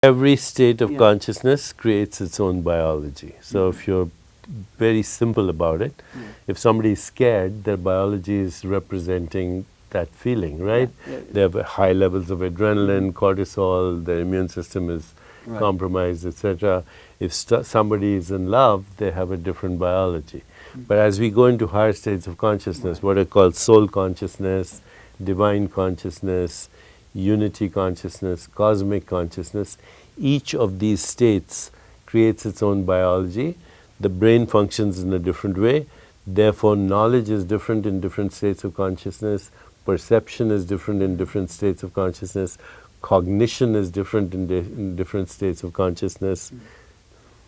Every state of consciousness creates its own biology. So if you're very simple about it, if somebody is scared, their biology is representing that feeling, right? They have high levels of adrenaline, cortisol, their immune system is compromised, etc. If somebody is in love, they have a different biology. But as we go into higher states of consciousness, what are called soul consciousness, divine consciousness, unity consciousness, cosmic consciousness, each of these states creates its own biology. The brain functions in a different way. Therefore, knowledge is different in different states of consciousness. Perception is different in different states of consciousness. Cognition is different in different states of consciousness.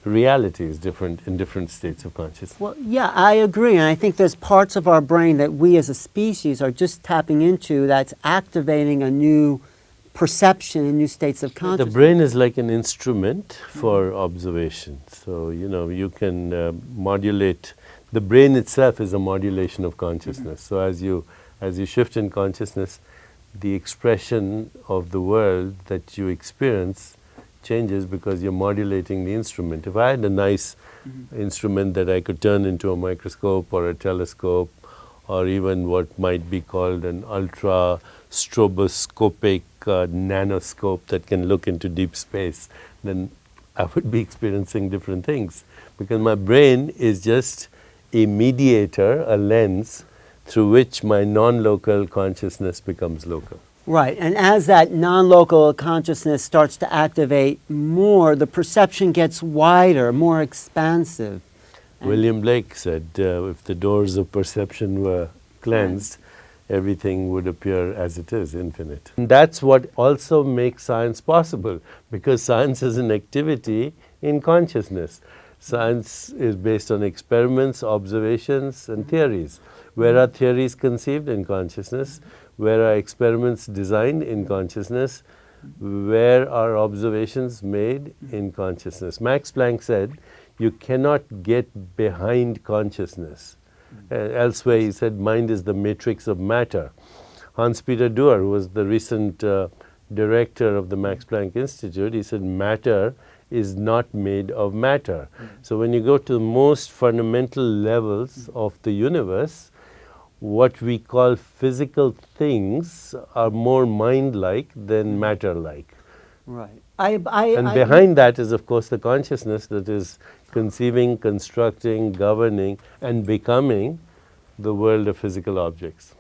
Reality is different in different states of consciousness. Well, yeah, I agree. And I think there's parts of our brain that we as a species are just tapping into that's activating a new perception and new states of consciousness. The brain is like an instrument for observation. So, you can modulate. The brain itself is a modulation of consciousness. So as you shift in consciousness, the expression of the world that you experience changes because you're modulating the instrument. If I had a nice instrument that I could turn into a microscope or a telescope or even what might be called an ultra stroboscopic nanoscope that can look into deep space, then I would be experiencing different things because my brain is just a mediator, a lens through which my non-local consciousness becomes local. Right, and as that non-local consciousness starts to activate more, the perception gets wider, more expansive. William Blake said, if the doors of perception were cleansed, everything would appear as it is, infinite. And that's what also makes science possible, because science is an activity in consciousness. Science is based on experiments, observations, and theories. Where are theories conceived? In consciousness. Where are experiments designed? In consciousness. Where are observations made? In consciousness. Max Planck said, you cannot get behind consciousness. Elsewhere he said, mind is the matrix of matter. Hans-Peter Duer, who was the recent director of the Max Planck Institute, he said, matter is not made of matter. So when you go to the most fundamental levels of the universe, what we call physical things are more mind-like than matter-like. Right. And behind that is, of course, the consciousness that is conceiving, constructing, governing, and becoming the world of physical objects.